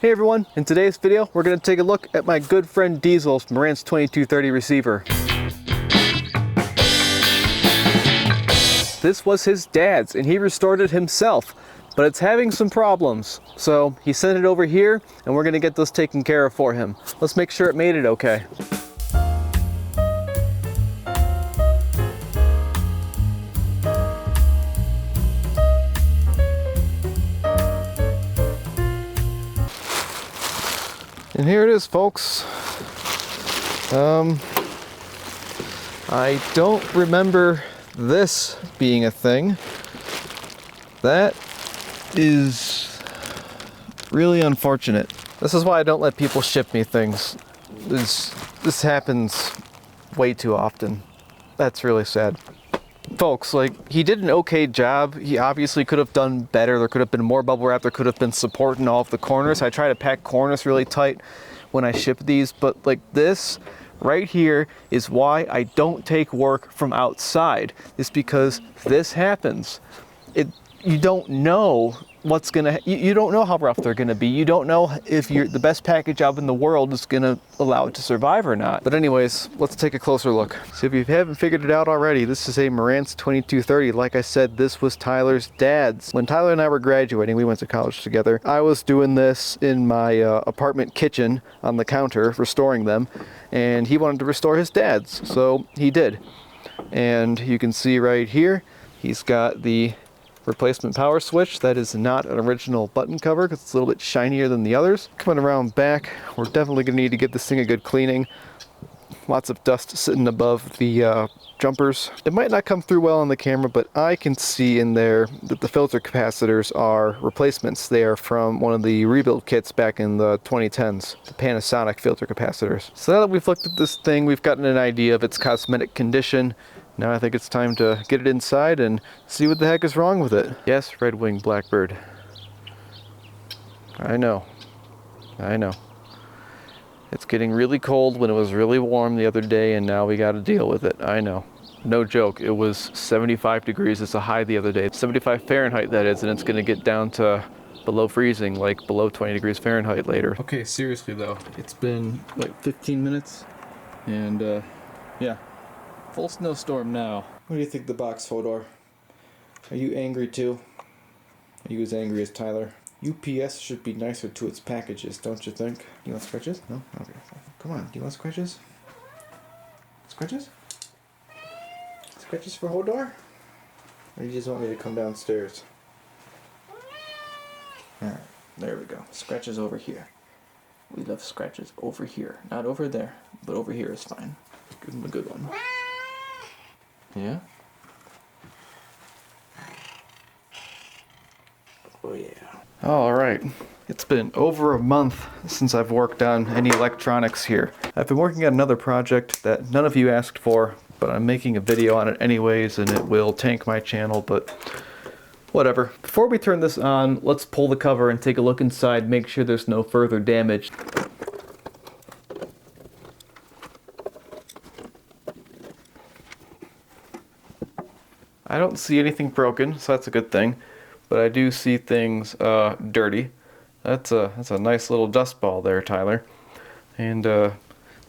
Hey everyone, in today's video we're going to take a look at my good friend Diesel's Marantz 2230 receiver. This was his dad's and he restored it himself, but it's having some problems. So he sent it over here and we're going to get those taken care of for him. Let's make sure it made it okay. And here it is, folks. I don't remember this being a thing. That is really unfortunate. This is why I don't let people ship me things. This happens way too often. That's really sad. Folks, like, he did an okay job. He obviously could have done better. There could have been more bubble wrap. There could have been support in all of the corners. I try to pack corners really tight when I ship these, but like this right here is why I don't take work from outside. It's because this happens. You don't know what's gonna, you don't know how rough they're gonna be. You don't know if the best package job in the world is gonna allow it to survive or not. But anyways, let's take a closer look. So if you haven't figured it out already, this is a Marantz 2230. Like I said, this was Tyler's dad's. When Tyler and I were graduating, we went to college together. I was doing this in my apartment kitchen on the counter, restoring them, and he wanted to restore his dad's, so he did. And you can see right here, he's got the replacement power switch. That is not an original button cover because it's a little bit shinier than the others. Coming around back, we're definitely going to need to give this thing a good cleaning. Lots of dust sitting above the jumpers. It might not come through well on the camera, but I can see in there that the filter capacitors are replacements. They are from one of the rebuild kits back in the 2010s, the Panasonic filter capacitors. So now that we've looked at this thing, we've gotten an idea of its cosmetic condition. Now I think it's time to get it inside and see what the heck is wrong with it. Yes, red-winged blackbird. I know. It's getting really cold when it was really warm the other day, and now we got to deal with it. I know. No joke, it was 75 degrees as a high the other day. 75 Fahrenheit that is, and it's going to get down to below freezing, like below 20 degrees Fahrenheit later. Okay, seriously though, it's been like 15 minutes, and yeah. Full snowstorm now. What do you think of the box, Fodor? Are you angry too? Are you as angry as Tyler? UPS should be nicer to its packages, don't you think? You want scratches? No? Okay. Come on, do you want scratches? Scratches? Scratches for Hodor? Or do you just want me to come downstairs? Alright, there we go. Scratches over here. We love scratches over here. Not over there, but over here is fine. Give him a good one. Yeah? Oh yeah. Alright. It's been over a month since I've worked on any electronics here. I've been working on another project that none of you asked for, but I'm making a video on it anyways, and it will tank my channel, but whatever. Before we turn this on, let's pull the cover and take a look inside, make sure there's no further damage. I don't see anything broken, so that's a good thing. But I do see things dirty. That's a nice little dust ball there, Tyler. And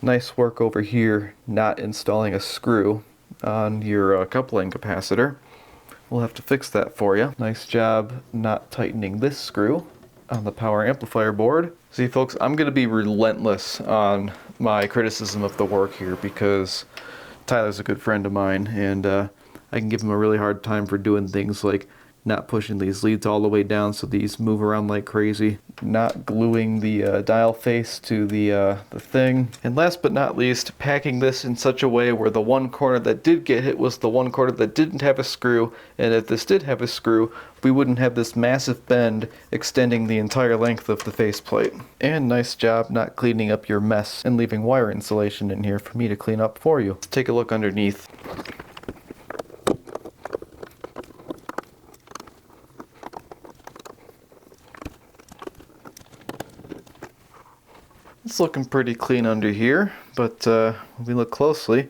nice work over here not installing a screw on your coupling capacitor. We'll have to fix that for you. Nice job not tightening this screw on the power amplifier board. See folks, I'm going to be relentless on my criticism of the work here because Tyler's a good friend of mine, and I can give him a really hard time for doing things like not pushing these leads all the way down so these move around like crazy, not gluing the dial face to the thing, and last but not least, packing this in such a way where the one corner that did get hit was the one corner that didn't have a screw, and if this did have a screw, we wouldn't have this massive bend extending the entire length of the faceplate. And nice job not cleaning up your mess and leaving wire insulation in here for me to clean up for you. Let's take a look underneath. It's looking pretty clean under here, but when we look closely,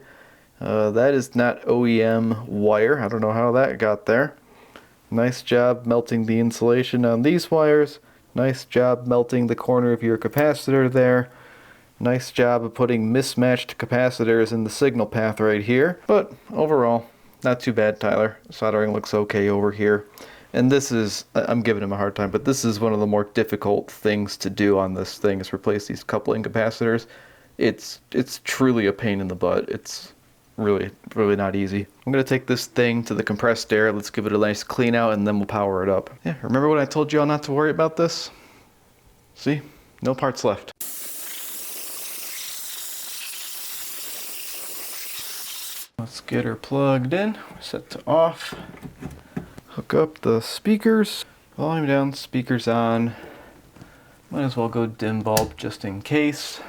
that is not OEM wire. I don't know how that got there. Nice job melting the insulation on these wires. Nice job melting the corner of your capacitor there. Nice job of putting mismatched capacitors in the signal path right here. But overall, not too bad, Tyler. Soldering looks okay over here. And this is, I'm giving him a hard time, but this is one of the more difficult things to do on this thing, is replace these coupling capacitors. It's truly a pain in the butt. It's really not easy. I'm gonna take this thing to the compressed air. Let's give it a nice clean out and then we'll power it up. Yeah, remember when I told you all not to worry about this? See, no parts left. Let's get her plugged in, set to off. Hook up the speakers, volume down, speakers on. Might as well go dim bulb just in case.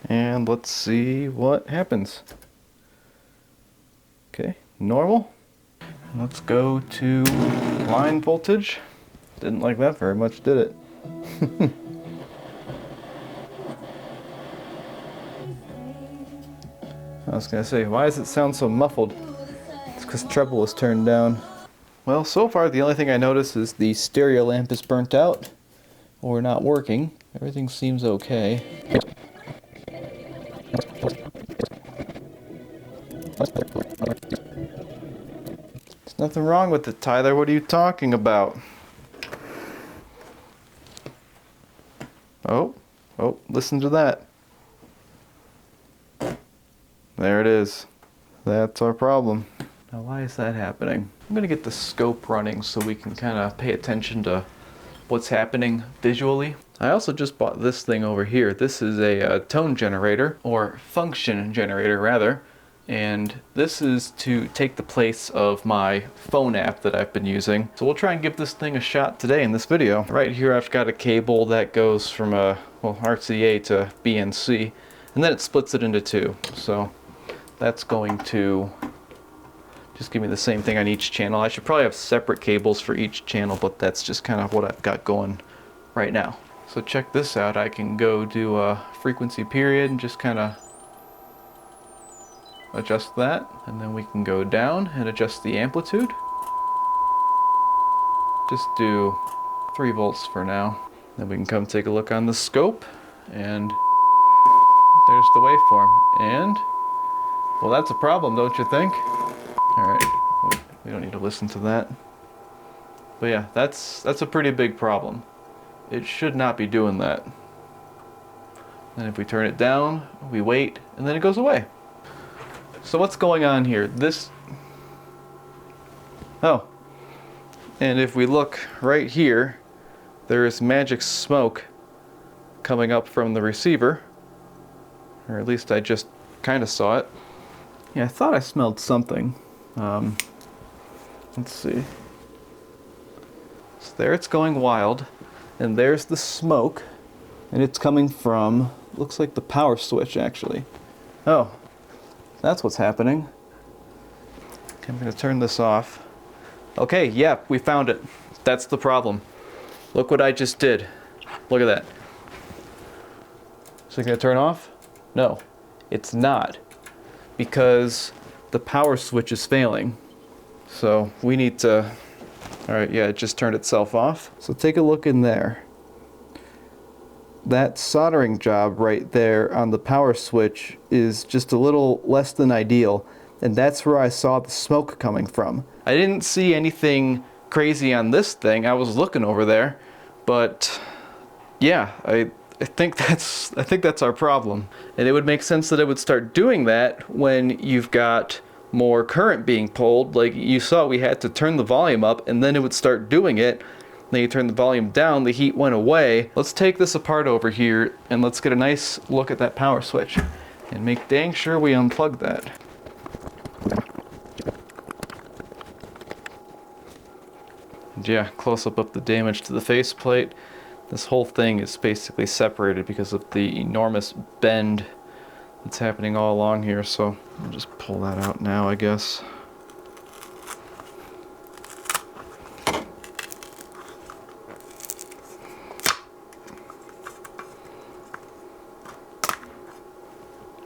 And let's see what happens. Okay, normal. Let's go to line voltage. Didn't like that very much, did it? I was gonna say, why does it sound so muffled? It's because treble is turned down. Well, so far the only thing I notice is the stereo lamp is burnt out or not working. Everything seems okay. There's nothing wrong with it, Tyler. What are you talking about? Oh, listen to that. There it is. That's our problem. Now, why is that happening? I'm gonna get the scope running so we can kind of pay attention to what's happening visually. I also just bought this thing over here. This is a tone generator, or function generator rather, and this is to take the place of my phone app that I've been using. So we'll try and give this thing a shot today in this video. Right here I've got a cable that goes from RCA to BNC, and then it splits it into two. So that's going to just give me the same thing on each channel. I should probably have separate cables for each channel, but that's just kind of what I've got going right now. So check this out. I can go do a frequency period and just kind of adjust that, and then we can go down and adjust the amplitude. Just do 3 volts for now. Then we can come take a look on the scope, and there's the waveform. And well, that's a problem, don't you think? Alright, we don't need to listen to that. But yeah, that's a pretty big problem. It should not be doing that. And if we turn it down, we wait, and then it goes away. So what's going on here? Oh. And if we look right here, there is magic smoke coming up from the receiver. Or at least I just kind of saw it. Yeah, I thought I smelled something. Let's see. So there it's going wild, and there's the smoke, and it's coming from, looks like the power switch actually. Oh, that's what's happening. Okay, I'm going to turn this off. Okay, yeah, we found it. That's the problem. Look what I just did. Look at that. Is it going to turn off? No, it's not. Because the power switch is failing. So we need to, alright, yeah, it just turned itself off. So take a look in there. That soldering job right there on the power switch is just a little less than ideal, and that's where I saw the smoke coming from. I didn't see anything crazy on this thing. I was looking over there, but yeah, I think that's our problem. And it would make sense that it would start doing that when you've got more current being pulled. Like you saw, we had to turn the volume up and then it would start doing it. Then you turn the volume down, the heat went away. Let's take this apart over here and let's get a nice look at that power switch and make dang sure we unplug that. And yeah, close up of the damage to the faceplate. This whole thing is basically separated because of the enormous bend that's happening all along here, so I'll just pull that out now, I guess.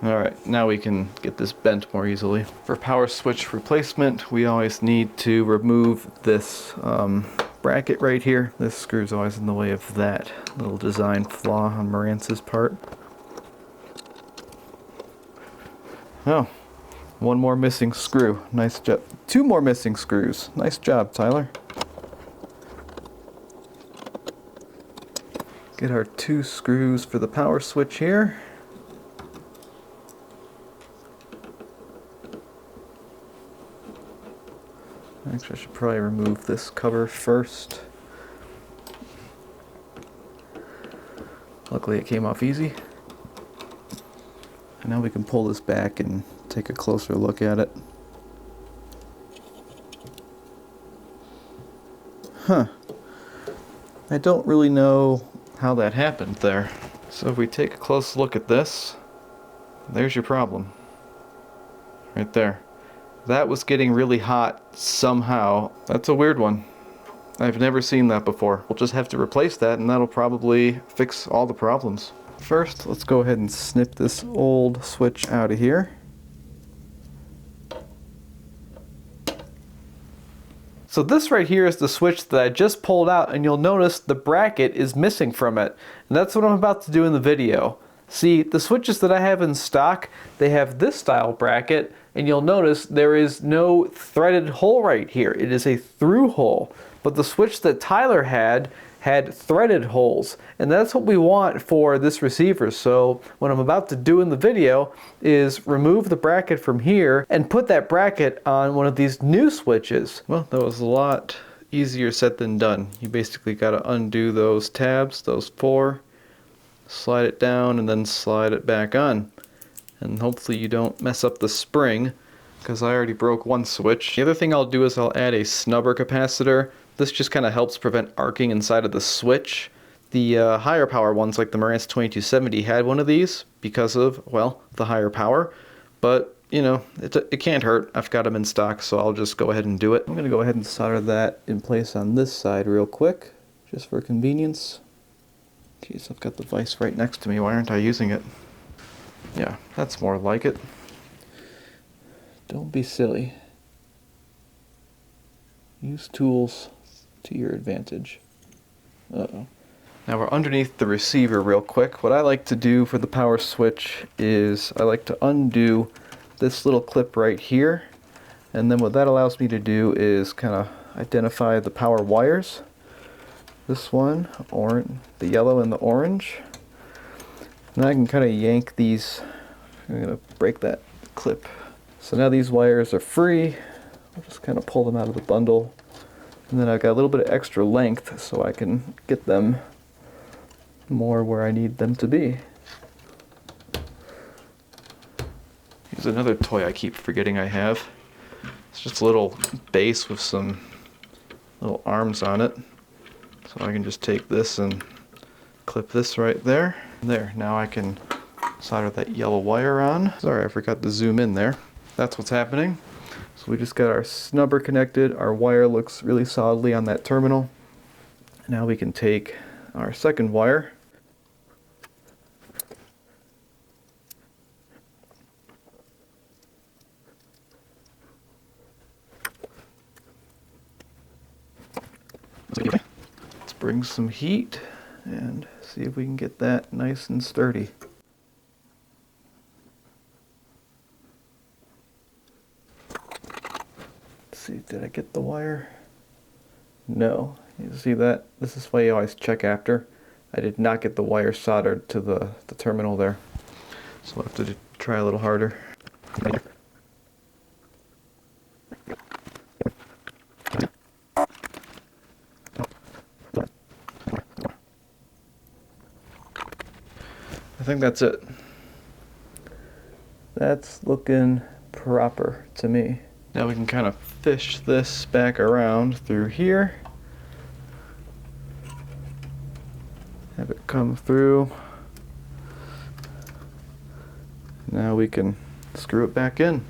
Alright, now we can get this bent more easily. For power switch replacement, we always need to remove this bracket right here. This screw's always in the way of that little design flaw on Marantz's part. Oh, one more missing screw. Nice job. Two more missing screws. Nice job, Tyler. Get our 2 screws for the power switch here. Actually, I should probably remove this cover first. Luckily it came off easy. And now we can pull this back and take a closer look at it. Huh. I don't really know how that happened there. So if we take a close look at this, there's your problem. Right there. That was getting really hot somehow. That's a weird one. I've never seen that before. We'll just have to replace that and that'll probably fix all the problems. First, let's go ahead and snip this old switch out of here. So this right here is the switch that I just pulled out, and you'll notice the bracket is missing from it. And that's what I'm about to do in the video. See, the switches that I have in stock, they have this style bracket, and you'll notice there is no threaded hole right here. It is a through hole. But the switch that Tyler had threaded holes, and that's what we want for this receiver. So what I'm about to do in the video is remove the bracket from here and put that bracket on one of these new switches. Well, that was a lot easier said than done. You basically got to undo those tabs, those 4, slide it down, and then slide it back on. And hopefully you don't mess up the spring, because I already broke one switch. The other thing I'll do is I'll add a snubber capacitor. This just kind of helps prevent arcing inside of the switch. The higher power ones, like the Marantz 2270, had one of these because of, well, the higher power. But, you know, it can't hurt. I've got them in stock, so I'll just go ahead and do it. I'm going to go ahead and solder that in place on this side real quick, just for convenience. Jeez, I've got the vise right next to me. Why aren't I using it? Yeah, that's more like it. Don't be silly. Use tools to your advantage. Uh-oh. Now we're underneath the receiver real quick. What I like to do for the power switch is I like to undo this little clip right here. And then what that allows me to do is kind of identify the power wires. This one, the yellow and the orange. And I can kind of yank these. I'm going to break that clip. So now these wires are free. I'll just kind of pull them out of the bundle. And then I've got a little bit of extra length so I can get them more where I need them to be. Here's another toy I keep forgetting I have. It's just a little base with some little arms on it. So I can just take this and clip this right there. There, now I can solder that yellow wire on. Sorry, I forgot to zoom in there. That's what's happening. So we just got our snubber connected. Our wire looks really solidly on that terminal. Now we can take our second wire. Let's bring some heat and see if we can get that nice and sturdy. See, did I get the wire? No. You see that? This is why you always check after. I did not get the wire soldered to the terminal there. So I'll have to try a little harder. I think that's it. That's looking proper to me. Now we can kind of fish this back around through here. Have it come through. Now we can screw it back in.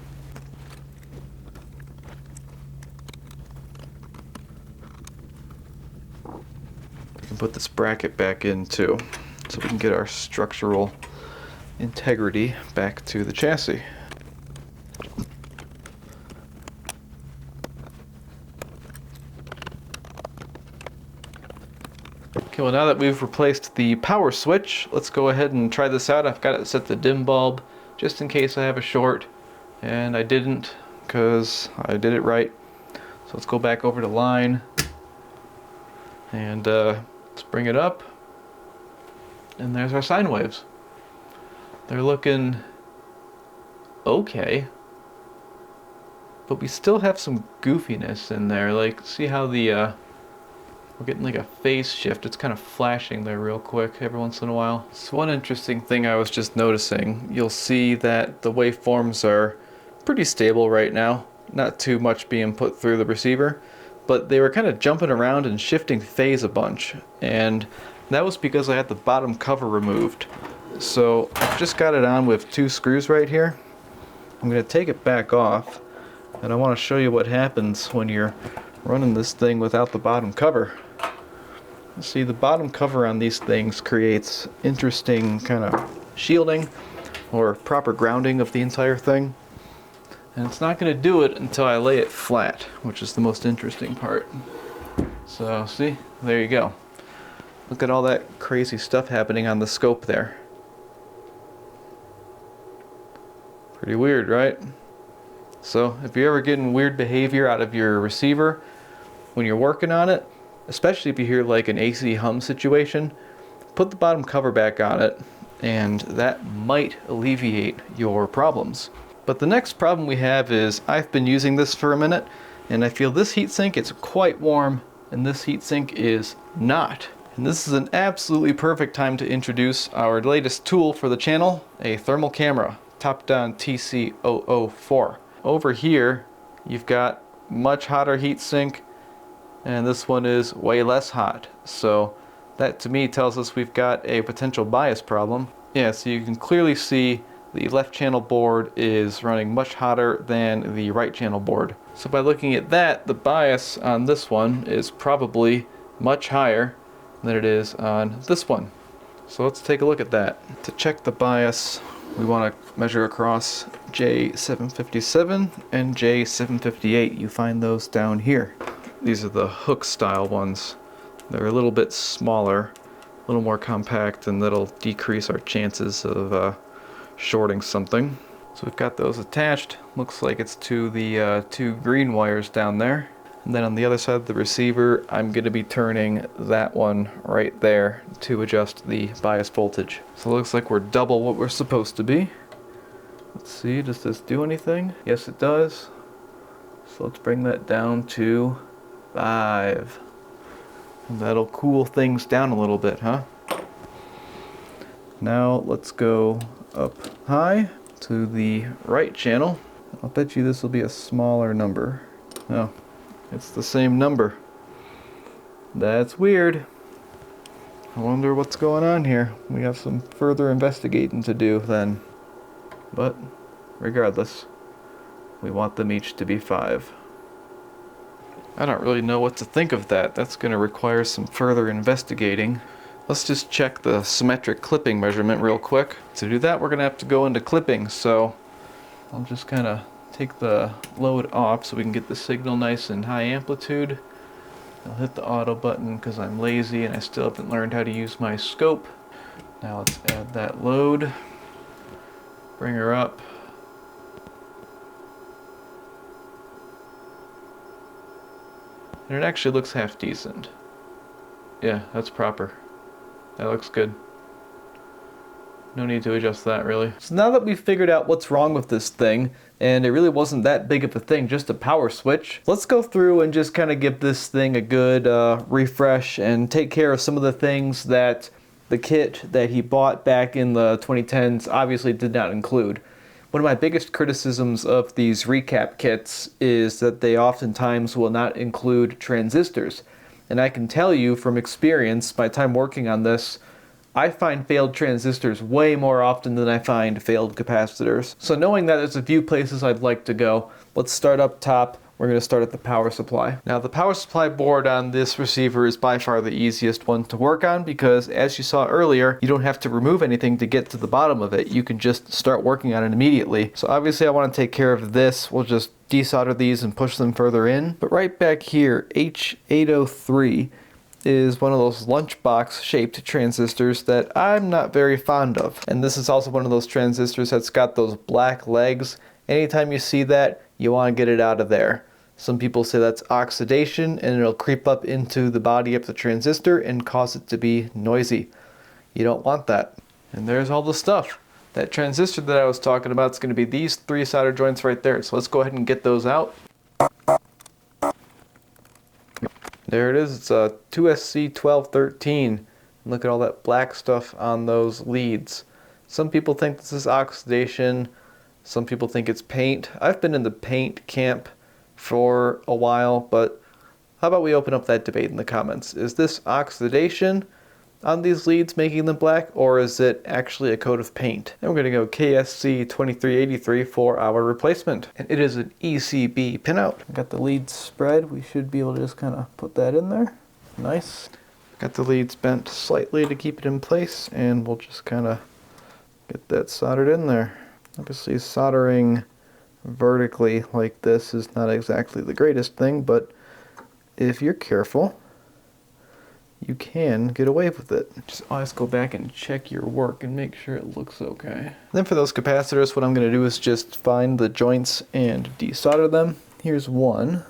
We can put this bracket back in too, so we can get our structural integrity back to the chassis. Okay, well now that we've replaced the power switch, let's go ahead and try this out. I've got it set to dim bulb just in case I have a short, and I didn't because I did it right. So let's go back over to line and let's bring it up, and there's our sine waves. They're looking okay, but we still have some goofiness in there. Like, see how the we're getting like a phase shift. It's kind of flashing there real quick every once in a while. So one interesting thing I was just noticing, you'll see that the waveforms are pretty stable right now. Not too much being put through the receiver, but they were kind of jumping around and shifting phase a bunch. And that was because I had the bottom cover removed. So I've just got it on with 2 screws right here. I'm going to take it back off, and I want to show you what happens when you're running this thing without the bottom cover. See, the bottom cover on these things creates interesting kind of shielding or proper grounding of the entire thing. And it's not going to do it until I lay it flat, which is the most interesting part. So, see, there you go. Look at all that crazy stuff happening on the scope there. Pretty weird, right? So, if you're ever getting weird behavior out of your receiver when you're working on it, especially if you hear like an AC hum situation, put the bottom cover back on it, and that might alleviate your problems. But the next problem we have is I've been using this for a minute, and I feel this heatsink is quite warm, and this heatsink is not. And this is an absolutely perfect time to introduce our latest tool for the channel, a thermal camera, top-down TC004. Over here, you've got much hotter heatsink, and this one is way less hot. So that to me tells us we've got a potential bias problem. Yeah, so you can clearly see the left channel board is running much hotter than the right channel board. So by looking at that, the bias on this one is probably much higher than it is on this one. So let's take a look at that. To check the bias, we want to measure across J757 and J758. You find those down here. These are the hook style ones. They're a little bit smaller, a little more compact, and that'll decrease our chances of shorting something. So we've got those attached. Looks like it's to the 2 green wires down there. And then on the other side of the receiver, I'm going to be turning that one right there to adjust the bias voltage. So it looks like we're double what we're supposed to be. Let's see, does this do anything? Yes, it does. So let's bring that down to 5. And that'll cool things down a little bit, huh? Now let's go up high to the right channel. I'll bet you this will be a smaller number. No, it's the same number. That's weird. I wonder what's going on here. We have some further investigating to do then. But regardless, we want them each to be 5. I don't really know what to think of that. That's going to require some further investigating. Let's just check the symmetric clipping measurement real quick. To do that, we're going to have to go into clipping, so I'll just kind of take the load off so we can get the signal nice and high amplitude. I'll hit the auto button because I'm lazy and I still haven't learned how to use my scope. Now let's add that load. Bring her up. And it actually looks half decent. Yeah, that's proper. That looks good. No need to adjust that, really. So now that we've figured out what's wrong with this thing, and it really wasn't that big of a thing, just a power switch, let's go through and just kind of give this thing a good refresh and take care of some of the things that the kit that he bought back in the 2010s obviously did not include. One of my biggest criticisms of these recap kits is that they oftentimes will not include transistors. And I can tell you from experience, my time working on this, I find failed transistors way more often than I find failed capacitors. So knowing that there's a few places I'd like to go, let's start up top. We're going to start at the power supply. Now the power supply board on this receiver is by far the easiest one to work on because, as you saw earlier, you don't have to remove anything to get to the bottom of it. You can just start working on it immediately. So obviously I want to take care of this. We'll just desolder these and push them further in. But right back here, H803 is one of those lunchbox shaped transistors that I'm not very fond of. And this is also one of those transistors that's got those black legs. Anytime you see that, you want to get it out of there. Some people say that's oxidation and it'll creep up into the body of the transistor and cause it to be noisy. You don't want that. And there's all the stuff. That transistor that I was talking about is going to be these 3 solder joints right there. So let's go ahead and get those out. There it is. It's a 2SC1213. Look at all that black stuff on those leads. Some people think this is oxidation. Some people think it's paint. I've been in the paint camp for a while, but how about we open up that debate in the comments? Is this oxidation on these leads making them black, or is it actually a coat of paint? And we're going to go KSC2383 for our replacement. And it is an ECB pinout. Got the leads spread. We should be able to just kind of put that in there. Nice. Got the leads bent slightly to keep it in place, and we'll just kind of get that soldered in there. Obviously soldering vertically like this is not exactly the greatest thing, but if you're careful, you can get away with it. Just always go back and check your work and make sure it looks okay. Then for those capacitors, what I'm going to do is just find the joints and desolder them. Here's one.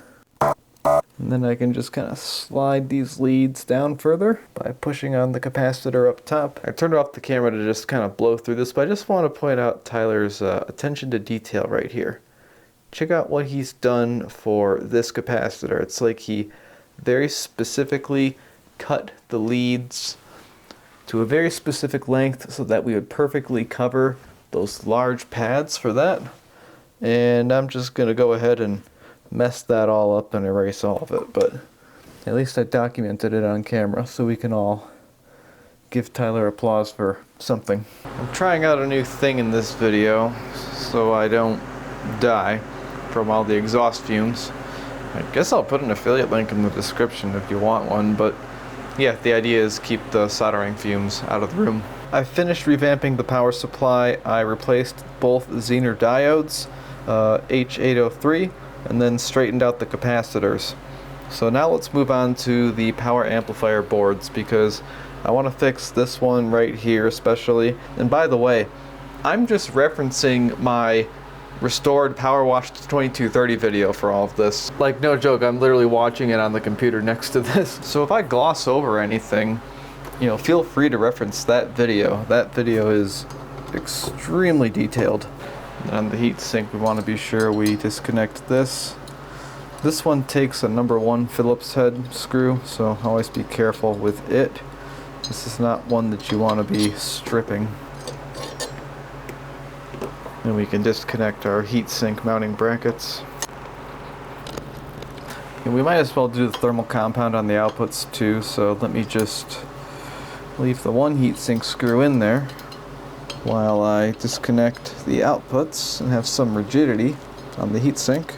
And then I can just kind of slide these leads down further by pushing on the capacitor up top. I turned off the camera to just kind of blow through this, but I just want to point out Tyler's attention to detail right here. Check out what he's done for this capacitor. It's like he very specifically cut the leads to a very specific length so that we would perfectly cover those large pads for that. And I'm just going to go ahead and mess that all up and erase all of it, but at least I documented it on camera so we can all give Tyler applause for something. I'm trying out a new thing in this video so I don't die from all the exhaust fumes. I guess I'll put an affiliate link in the description if you want one, but yeah, the idea is keep the soldering fumes out of the room. I finished revamping the power supply. I replaced both Zener diodes, H803, and then straightened out the capacitors. So now let's move on to the power amplifier boards, because I want to fix this one right here especially. And by the way, I'm just referencing my restored Power Wash 2230 video for all of this. Like, no joke, I'm literally watching it on the computer next to this. So if I gloss over anything, you know, feel free to reference that video. That video is extremely detailed. And on the heat sink, we want to be sure we disconnect this. This one takes a number 1 Phillips head screw, so always be careful with it. This is not one that you want to be stripping. And we can disconnect our heatsink mounting brackets. And we might as well do the thermal compound on the outputs too, so let me just leave the one heatsink screw in there while I disconnect the outputs and have some rigidity on the heatsink.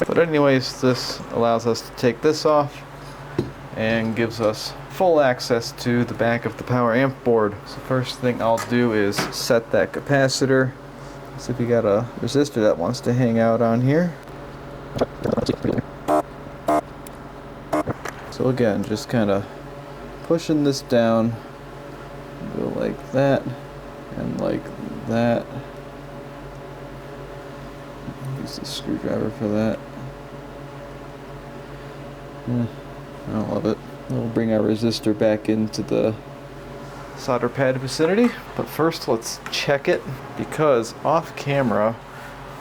But anyways, this allows us to take this off and gives us full access to the back of the power amp board. So first thing I'll do is set that capacitor. See if we got a resistor that wants to hang out on here. So again, just kind of pushing this down, go like that and like that. Use the screwdriver for that. I don't love it. We'll bring our resistor back into the solder pad vicinity, but first let's check it, because off camera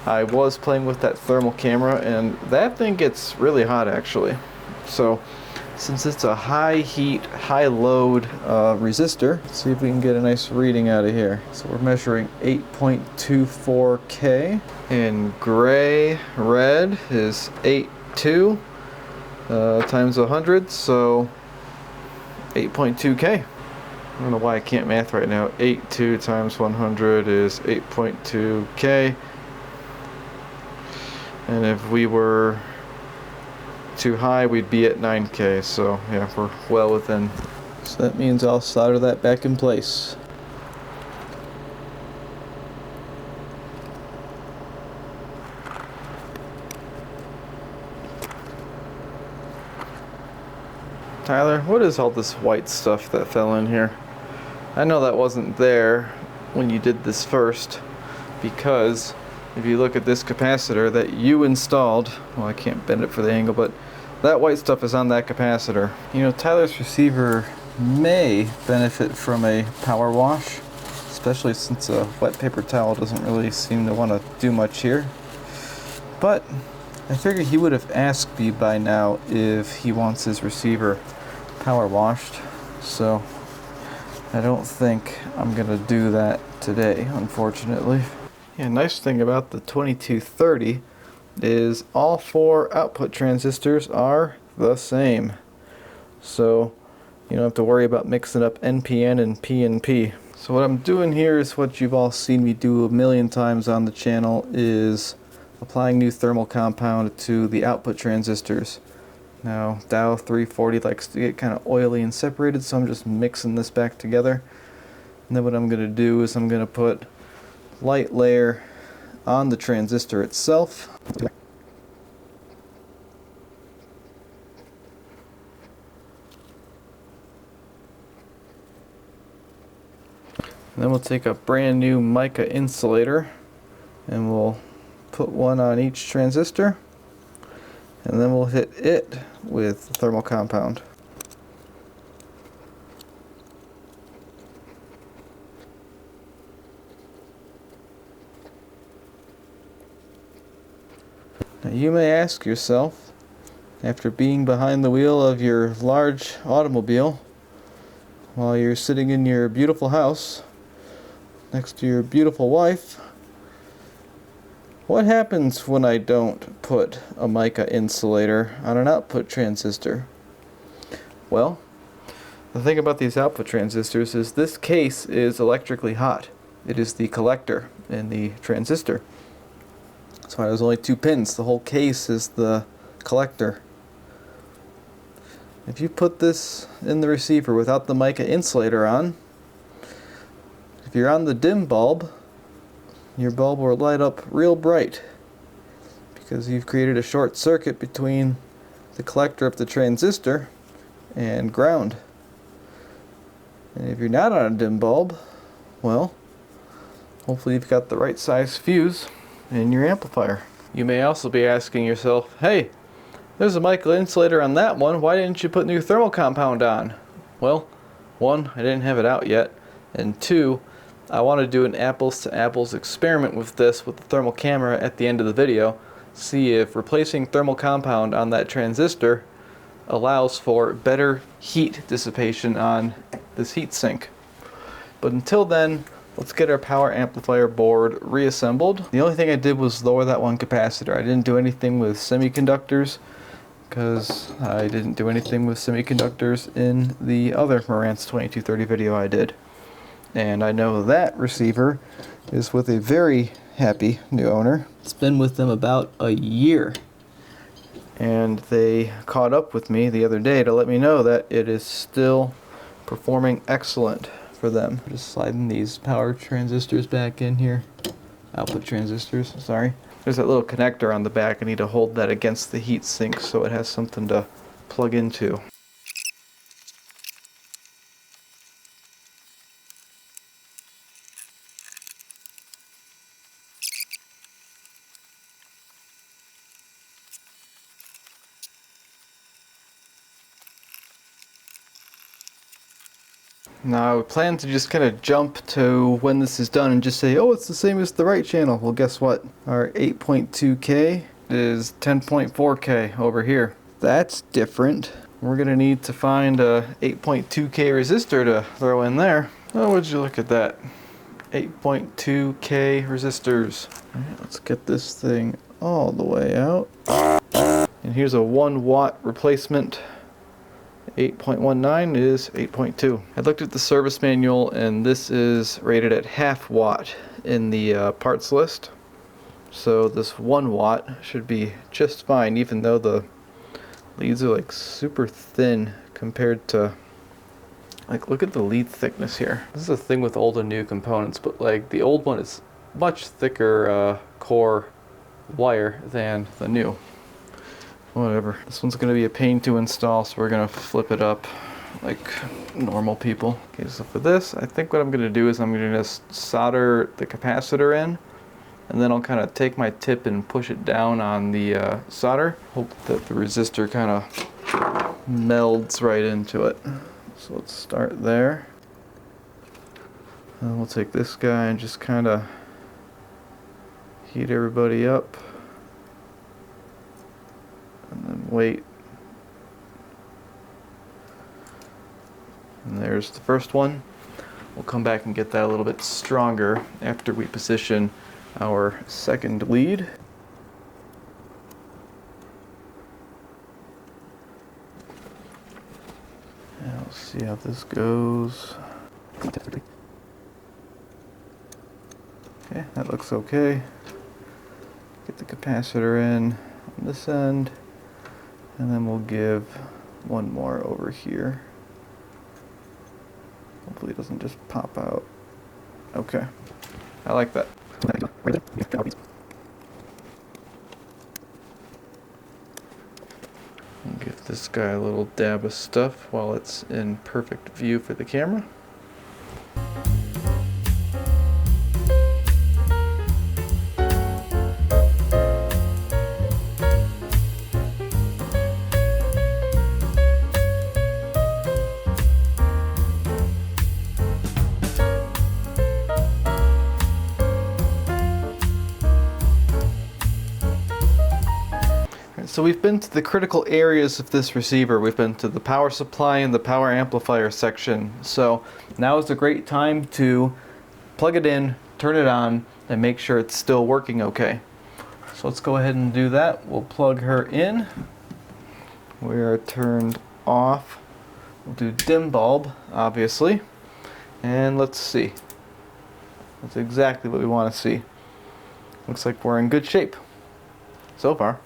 I was playing with that thermal camera and that thing gets really hot actually. So since it's a high heat, high load resistor, let's see if we can get a nice reading out of here. So we're measuring 8.24K. In gray, red is 8.2 times 100, so 8.2K. I don't know why I can't math right now. 8.2 times 100 is 8.2K. And if we were too high, we'd be at 9K, so yeah, we're well within. So that means I'll solder that back in place. Tyler, what is all this white stuff that fell in here? I know that wasn't there when you did this first, because if you look at this capacitor that you installed, well, I can't bend it for the angle, but that white stuff is on that capacitor. You know, Tyler's receiver may benefit from a power wash, especially since a wet paper towel doesn't really seem to want to do much here. But I figured he would have asked me by now if he wants his receiver power washed, so I don't think I'm gonna do that today, unfortunately. Yeah, nice thing about the 2230 is all 4 output transistors are the same, so you don't have to worry about mixing up NPN and PNP. So what I'm doing here is what you've all seen me do a million times on the channel, is applying new thermal compound to the output transistors. Now Dow 340 likes to get kind of oily and separated, so I'm just mixing this back together. And then what I'm going to do is I'm going to put light layer on the transistor itself. And then we'll take a brand new mica insulator and we'll put one on each transistor, and then we'll hit it with thermal compound. Now you may ask yourself, after being behind the wheel of your large automobile while you're sitting in your beautiful house next to your beautiful wife, what happens when I don't put a mica insulator on an output transistor? Well, the thing about these output transistors is this case is electrically hot. It is the collector in the transistor. That's why there's only 2 pins. The whole case is the collector. If you put this in the receiver without the mica insulator on, if you're on the dim bulb, your bulb will light up real bright because you've created a short circuit between the collector of the transistor and ground. And if you're not on a dim bulb, well, hopefully you've got the right size fuse in your amplifier. You may also be asking yourself, hey, there's a mica insulator on that one, why didn't you put new thermal compound on? Well, 1, I didn't have it out yet, and 2, I want to do an apples to apples experiment with this with the thermal camera at the end of the video, see if replacing thermal compound on that transistor allows for better heat dissipation on this heat sink. But until then, let's get our power amplifier board reassembled. The only thing I did was lower that one capacitor. I didn't do anything with semiconductors because I didn't do anything with semiconductors in the other Marantz 2230 video I did. And I know that receiver is with a very happy new owner. It's been with them about a year. And they caught up with me the other day to let me know that it is still performing excellent for them. Just sliding these power transistors back in here. Output transistors, sorry. There's that little connector on the back. I need to hold that against the heat sink so it has something to plug into. Now I plan to just kind of jump to when this is done and just say, oh, it's the same as the right channel. Well, guess what? Our 8.2K is 10.4K over here. That's different. We're going to need to find a 8.2K resistor to throw in there. Oh, would you look at that? 8.2K resistors. All right, let's get this thing all the way out. And here's a 1 watt replacement. 8.19 is 8.2. I looked at the service manual and this is rated at half watt in the parts list. So this 1 watt should be just fine, even though the leads are like super thin compared to, like, look at the lead thickness here. This is the thing with old and new components, but like the old one is much thicker core wire than the new. Whatever. This one's gonna be a pain to install, so we're gonna flip it up like normal people. Okay, so for this, I think what I'm gonna do is I'm gonna just solder the capacitor in, and then I'll kind of take my tip and push it down on the solder. Hope that the resistor kind of melds right into it. So let's start there. And we'll take this guy and just kind of heat everybody up. And then wait. And there's the first one. We'll come back and get that a little bit stronger after we position our second lead. And we'll see how this goes. Okay, that looks okay. Get the capacitor in on this end, and then we'll give one more over here. Hopefully it doesn't just pop out. Okay, I like that. I'll give this guy a little dab of stuff while it's in perfect view for the camera. So we've been to the critical areas of this receiver. We've been to the power supply and the power amplifier section. So now is a great time to plug it in, turn it on, and make sure it's still working okay. So let's go ahead and do that. We'll plug her in. We are turned off. We'll do dim bulb, obviously. And let's see. That's exactly what we want to see. Looks like we're in good shape so far.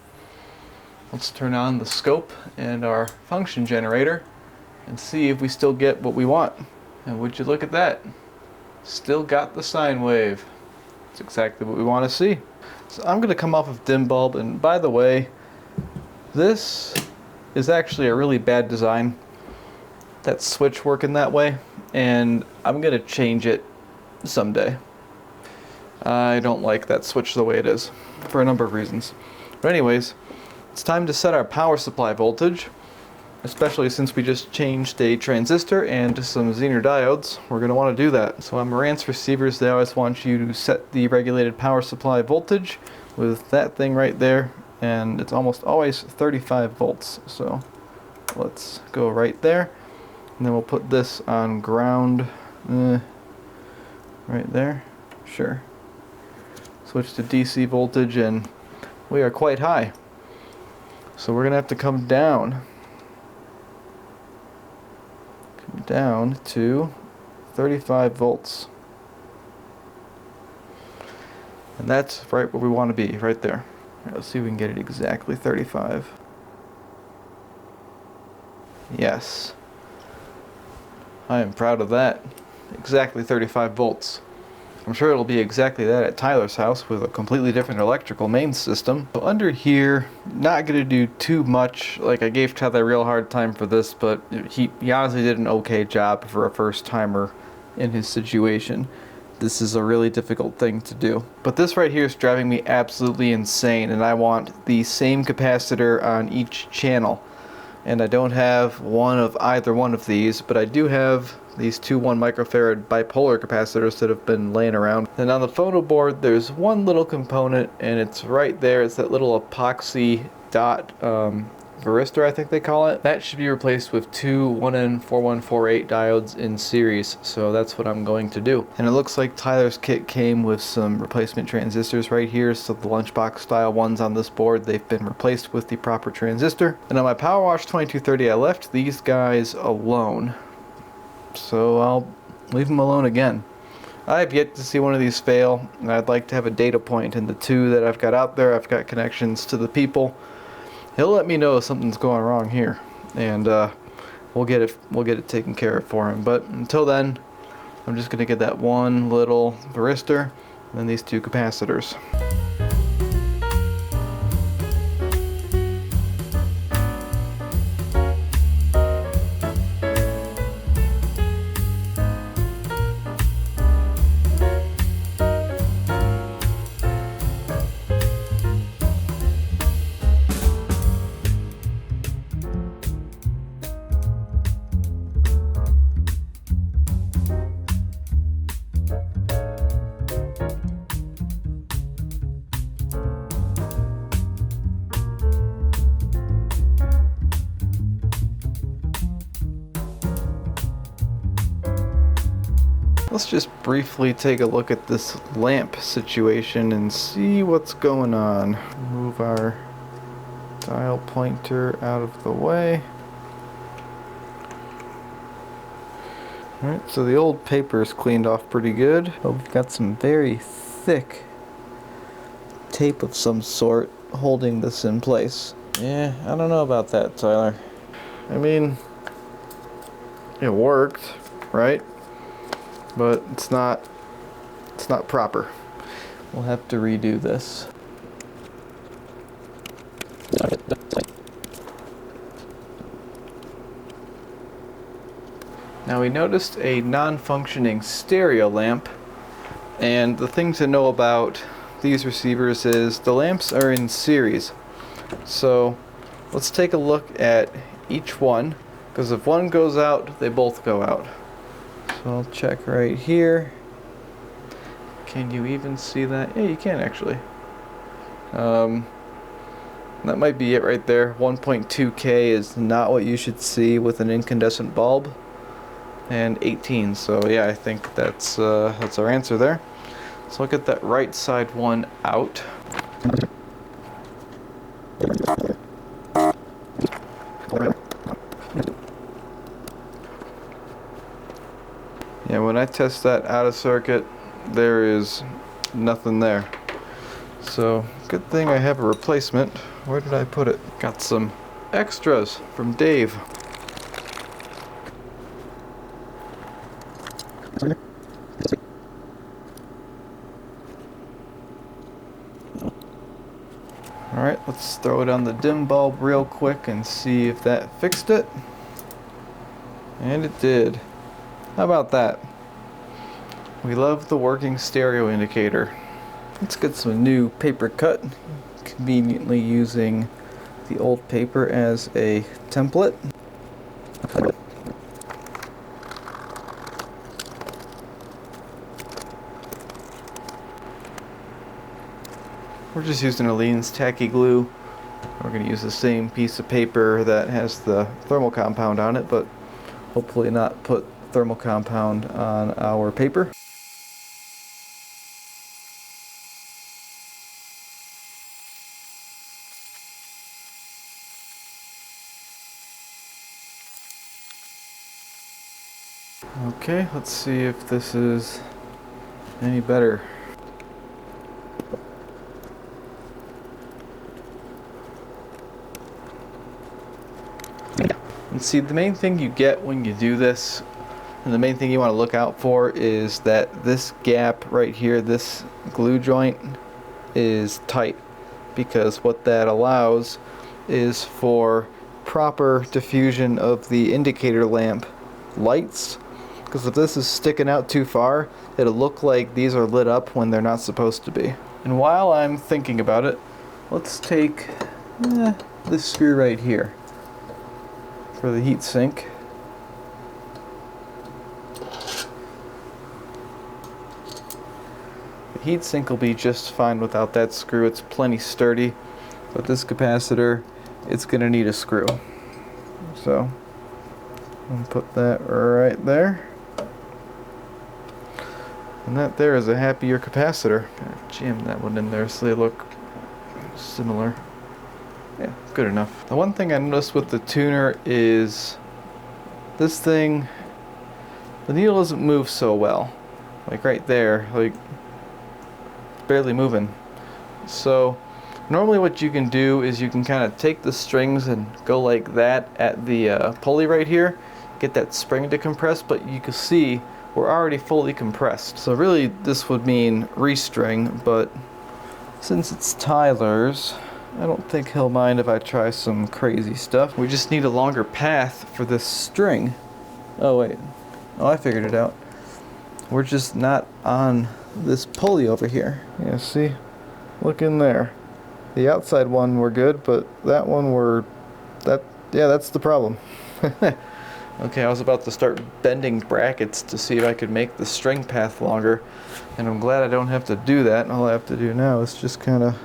Let's turn on the scope and our function generator and see if we still get what we want. And would you look at that? Still got the sine wave. That's exactly what we want to see. So I'm going to come off of dim bulb, and by the way, this is actually a really bad design. That switch working that way, and I'm going to change it someday. I don't like that switch the way it is for a number of reasons. But anyways, it's time to set our power supply voltage, especially since we just changed a transistor and some Zener diodes. We're going to want to do that. So on Marantz receivers, they always want you to set the regulated power supply voltage with that thing right there, and it's almost always 35 volts. So let's go right there, and then we'll put this on ground right there. Sure. Switch to DC voltage, and we are quite high. So we're going to have to come down to 35 volts. And that's right where we want to be, right there. Right, let's see if we can get it exactly 35. Yes. I am proud of that. Exactly 35 volts. I'm sure it'll be exactly that at Tyler's house with a completely different electrical main system. So under here, not going to do too much. Like, I gave Tyler a real hard time for this, but he honestly did an okay job for a first timer in his situation. This is a really difficult thing to do. But this right here is driving me absolutely insane, and I want the same capacitor on each channel. And I don't have one of either one of these, but I do have these two 1 microfarad bipolar capacitors that have been laying around. And on the photo board, there's one little component, and it's right there. It's that little epoxy dot varistor, I think they call it. That should be replaced with two 1N4148 diodes in series, so that's what I'm going to do. And it looks like Tyler's kit came with some replacement transistors right here, so the lunchbox style ones on this board, they've been replaced with the proper transistor. And on my PowerWash 2230, I left these guys alone, so I'll leave them alone again. I have yet to see one of these fail, and I'd like to have a data point in the two that I've got out there. I've got connections to the people. He'll let me know if something's going wrong here, and we'll get it taken care of for him. But until then, I'm just gonna get that one little varistor and then these two capacitors. Let's just briefly take a look at this lamp situation and see what's going on. Move our dial pointer out of the way. Alright, so the old paper is cleaned off pretty good. But we've got some very thick tape of some sort holding this in place. Yeah, I don't know about that, Tyler. I mean, it worked, right? But it's not proper. We'll have to redo this. Now we noticed a non-functioning stereo lamp, and the thing to know about these receivers is the lamps are in series. So let's take a look at each one, because if one goes out, they both go out. So I'll check right here. Can you even see that? Yeah, you can actually. That might be it right there. 1.2K is not what you should see with an incandescent bulb. And 18, so yeah, I think that's our answer there. So I'll get that right side one out. Yeah, when I test that out of circuit, there is nothing there. So good thing I have a replacement. Where did I put it? Got some extras from Dave. Alright, let's throw it on the dim bulb real quick and see if that fixed it. And it did. How about that? We love the working stereo indicator. Let's get some new paper cut, conveniently using the old paper as a template. We're just using Aleene's tacky glue. We're going to use the same piece of paper that has the thermal compound on it, but hopefully not put thermal compound on our paper. Okay, let's see if this is any better. And see, the main thing you get when you do this, and the main thing you want to look out for, is that this gap right here, this glue joint, is tight, because what that allows is for proper diffusion of the indicator lamp lights. Because if this is sticking out too far, it'll look like these are lit up when they're not supposed to be. And while I'm thinking about it, let's take this screw right here for the heat sink. The heat sink will be just fine without that screw. It's plenty sturdy. But this capacitor, it's going to need a screw. So, I'll put that right there. And that there is a happier capacitor. Jam that one in there so they look similar. Yeah, good enough. The one thing I noticed with the tuner is this thing, the needle doesn't move so well. Like right there, like it's barely moving. So normally what you can do is you can kind of take the strings and go like that at the pulley right here, get that spring to compress, but you can see we're already fully compressed. So really this would mean restring, but since it's Tyler's, I don't think he'll mind if I try some crazy stuff. We just need a longer path for this string. Oh wait, oh I figured it out. We're just not on this pulley over here. Yeah, see? Look in there. The outside one we're good, but that one that's the problem. Okay, I was about to start bending brackets to see if I could make the string path longer, and I'm glad I don't have to do that. All I have to do now is just kind of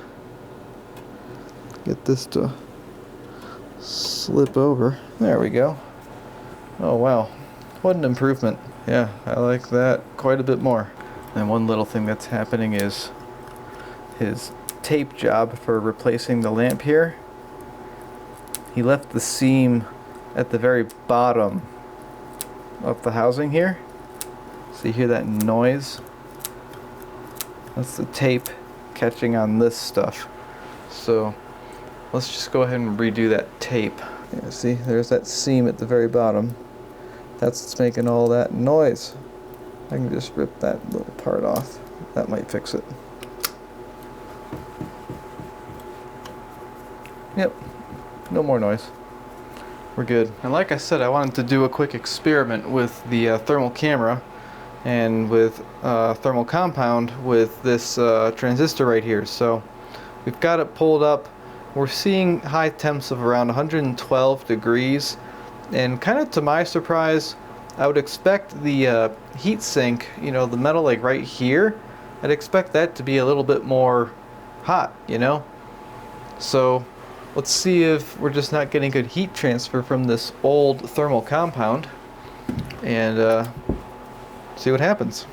get this to slip over. There we go. Oh wow, what an improvement. Yeah, I like that quite a bit more. And one little thing that's happening is his tape job for replacing the lamp here. He left the seam at the very bottom of the housing here. So you hear that noise? That's the tape catching on this stuff. So let's just go ahead and redo that tape. Yeah, see, there's that seam at the very bottom. That's what's making all that noise. I can just rip that little part off. That might fix it. Yep, no more noise. We're good. And like I said, I wanted to do a quick experiment with the thermal camera and with thermal compound with this transistor right here. So we've got it pulled up. We're seeing high temps of around 112 degrees, and kind of to my surprise, I would expect the heat sink, you know, the metal like right here, I'd expect that to be a little bit more hot, you know? So let's see if we're just not getting good heat transfer from this old thermal compound, and see what happens.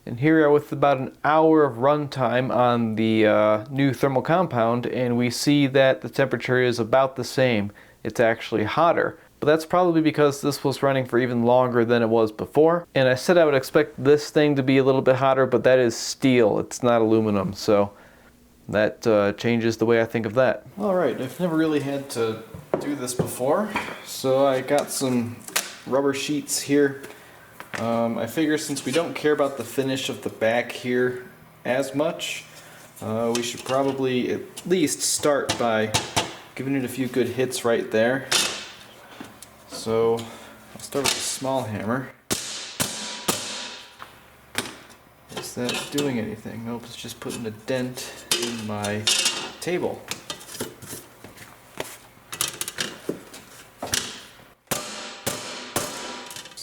And here we are with about an hour of runtime on the new thermal compound, and we see that the temperature is about the same. It's actually hotter, but that's probably because this was running for even longer than it was before. And I said I would expect this thing to be a little bit hotter, but that is steel, it's not aluminum, so that changes the way I think of that. Alright, I've never really had to do this before, so I got some rubber sheets here. I figure since we don't care about the finish of the back here as much, we should probably at least start by giving it a few good hits right there. So I'll start with a small hammer. Is that doing anything? Nope, it's just putting a dent in my table.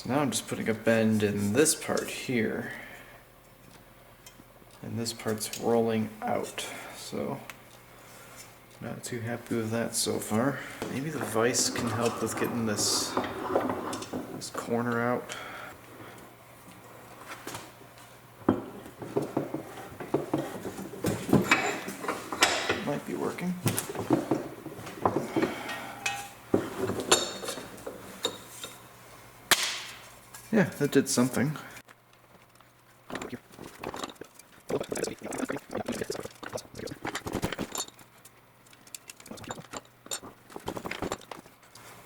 Now I'm just putting a bend in this part here, and this part's rolling out, so not too happy with that so far. Maybe the vise can help with getting this corner out. Might be working. Yeah, that did something.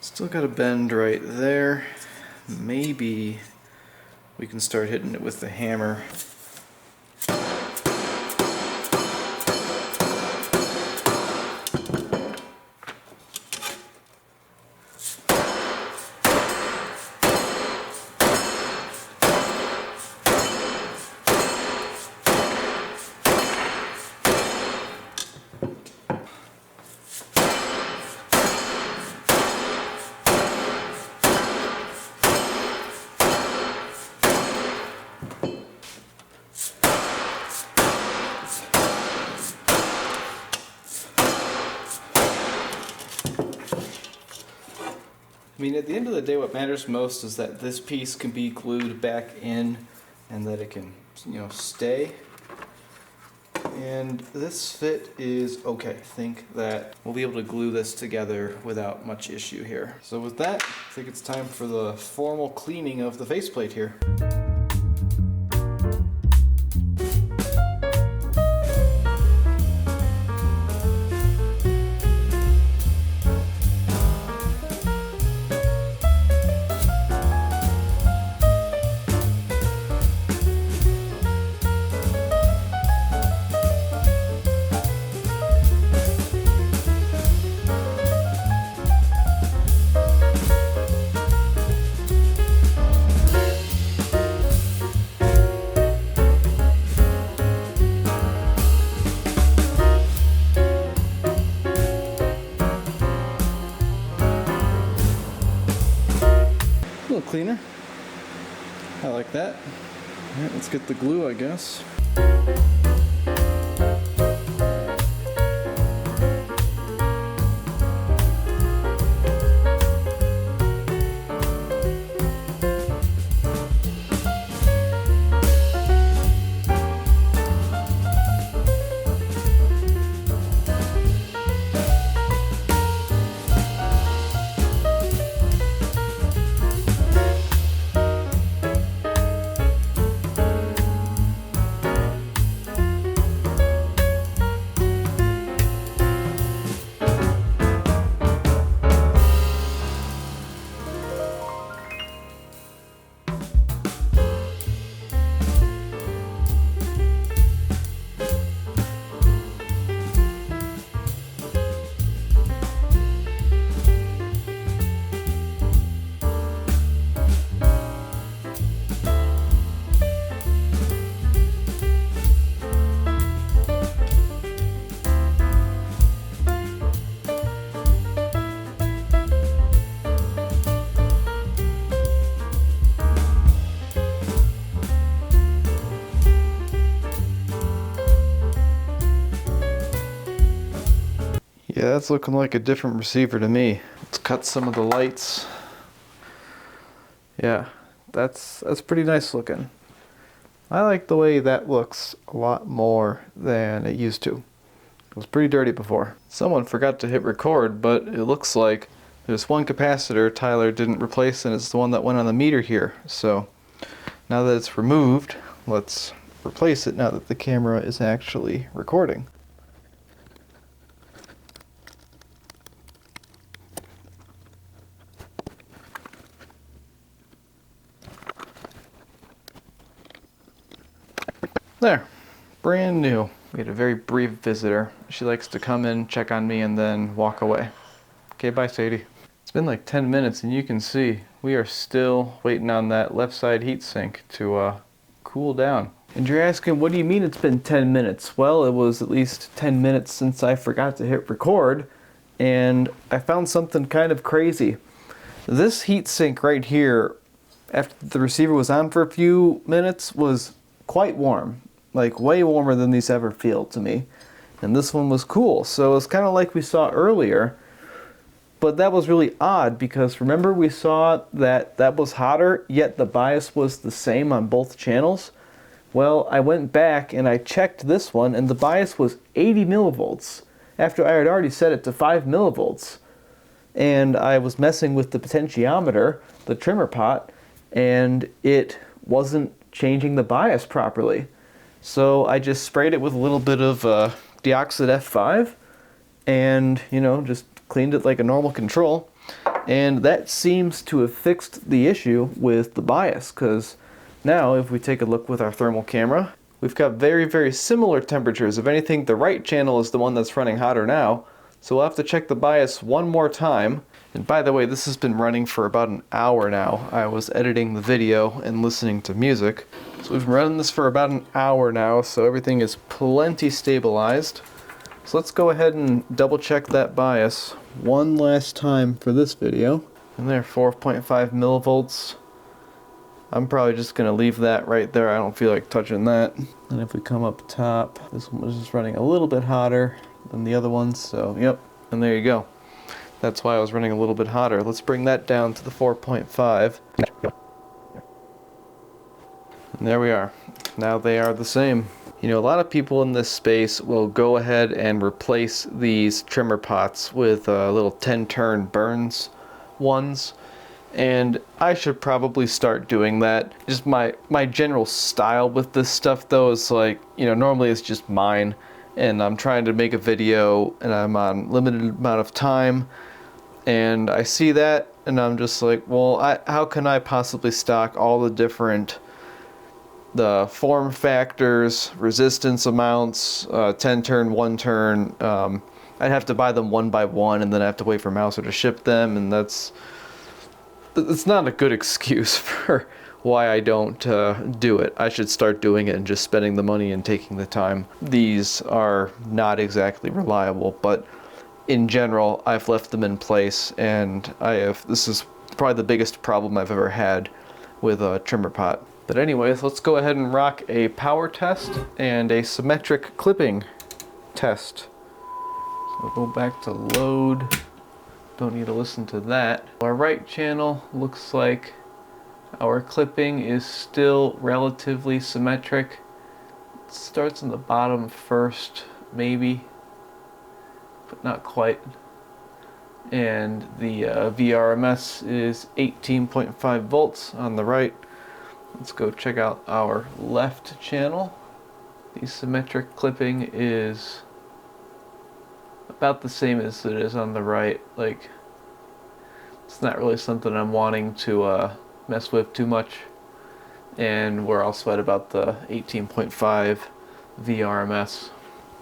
Still got a bend right there. Maybe we can start hitting it with the hammer. I mean, at the end of the day, what matters most is that this piece can be glued back in and that it can, you know, stay. And this fit is okay. I think that we'll be able to glue this together without much issue here. So with that, I think it's time for the formal cleaning of the faceplate here. cleaner. I like that. All right, let's get the glue, I guess. Yeah, that's looking like a different receiver to me. Let's cut some of the lights. Yeah, that's pretty nice looking. I like the way that looks a lot more than it used to. It was pretty dirty before. Someone forgot to hit record, but it looks like there's one capacitor Tyler didn't replace, and it's the one that went on the meter here. So now that it's removed, let's replace it now that the camera is actually recording. There, brand new. We had a very brief visitor. She likes to come in, check on me, and then walk away. Okay, bye, Sadie. It's been like 10 minutes, and you can see we are still waiting on that left side heatsink to cool down. And you're asking, what do you mean it's been 10 minutes? Well, it was at least 10 minutes since I forgot to hit record, and I found something kind of crazy. This heatsink right here, after the receiver was on for a few minutes, was quite warm. Like way warmer than these ever feel to me. And this one was cool. So it's kind of like we saw earlier, but that was really odd because remember we saw that that was hotter, yet the bias was the same on both channels? Well, I went back and I checked this one and the bias was 80 millivolts after I had already set it to 5 millivolts. And I was messing with the potentiometer, the trimmer pot, and it wasn't changing the bias properly. So I just sprayed it with a little bit of deoxide F5 and, you know, just cleaned it like a normal control. And that seems to have fixed the issue with the bias, because now if we take a look with our thermal camera, we've got very, very similar temperatures. If anything, the right channel is the one that's running hotter now. So we'll have to check the bias one more time. And by the way, this has been running for about an hour now. I was editing the video and listening to music. So we've been running this for about an hour now, so everything is plenty stabilized. So let's go ahead and double check that bias one last time for this video. And there, 4.5 millivolts. I'm probably just gonna leave that right there. I don't feel like touching that. And if we come up top, this one was just running a little bit hotter than the other ones, so yep, and there you go. That's why I was running a little bit hotter. Let's bring that down to the 4.5. And there we are. Now they are the same. You know, a lot of people in this space will go ahead and replace these trimmer pots with little 10-turn Burns ones. And I should probably start doing that. Just my general style with this stuff though is like, you know, normally it's just mine. And I'm trying to make a video and I'm on limited amount of time. And I see that and I'm just like, well, how can I possibly stock all the different form factors, resistance amounts, 10-turn, 1-turn. I'd have to buy them one by one and then I have to wait for Mouser to ship them, and it's not a good excuse for why I don't do it. I should start doing it and just spending the money and taking the time. These are not exactly reliable, but in general, I've left them in place, and this is probably the biggest problem I've ever had with a trimmer pot. But anyways, let's go ahead and rock a power test and a symmetric clipping test. So we'll go back to load. Don't need to listen to that. Our right channel looks like our clipping is still relatively symmetric. It starts on the bottom first, maybe, but not quite. And the VRMS is 18.5 volts on the right. Let's go check out our left channel. The symmetric clipping is about the same as it is on the right. Like, it's not really something I'm wanting to mess with too much. And we're also at about the 18.5 VRMS.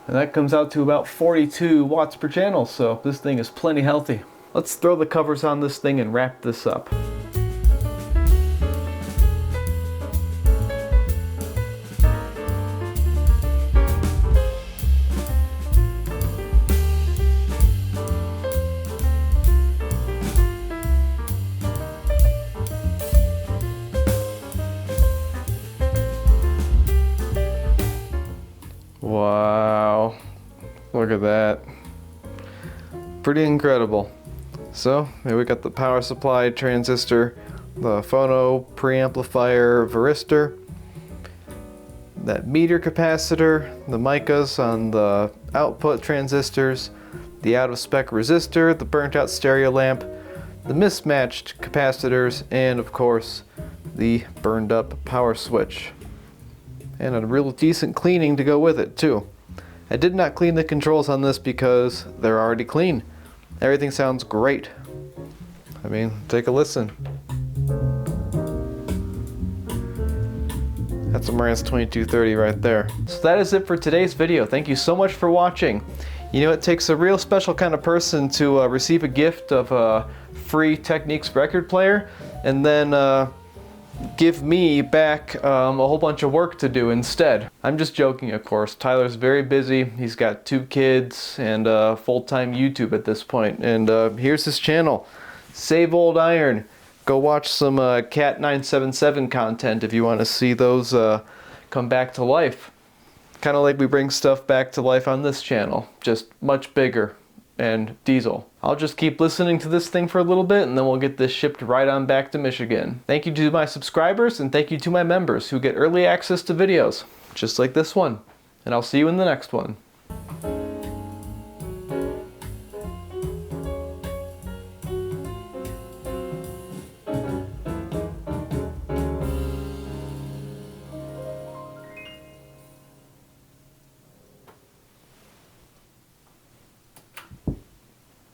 And that comes out to about 42 watts per channel, so this thing is plenty healthy. Let's throw the covers on this thing and wrap this up. Wow, look at that. Pretty incredible. So here we got the power supply transistor, the phono preamplifier varistor, that meter capacitor, the micas on the output transistors, the out of spec resistor, the burnt out stereo lamp, the mismatched capacitors, and of course the burned up power switch. And a real decent cleaning to go with it too. I did not clean the controls on this because they're already clean. Everything sounds great. I mean, take a listen. That's a Marantz 2230 right there. So that is it for today's video. Thank you so much for watching. You know, it takes a real special kind of person to receive a gift of a free Techniques record player and then give me back a whole bunch of work to do instead. I'm just joking, of course. Tyler's very busy. He's got 2 kids and full-time YouTube at this point. And here's his channel, Save Old Iron. Go watch some Cat 977 content if you want to see those come back to life. Kind of like we bring stuff back to life on this channel, just much bigger and diesel. I'll just keep listening to this thing for a little bit and then we'll get this shipped right on back to Michigan. Thank you to my subscribers and thank you to my members who get early access to videos, just like this one. And I'll see you in the next one.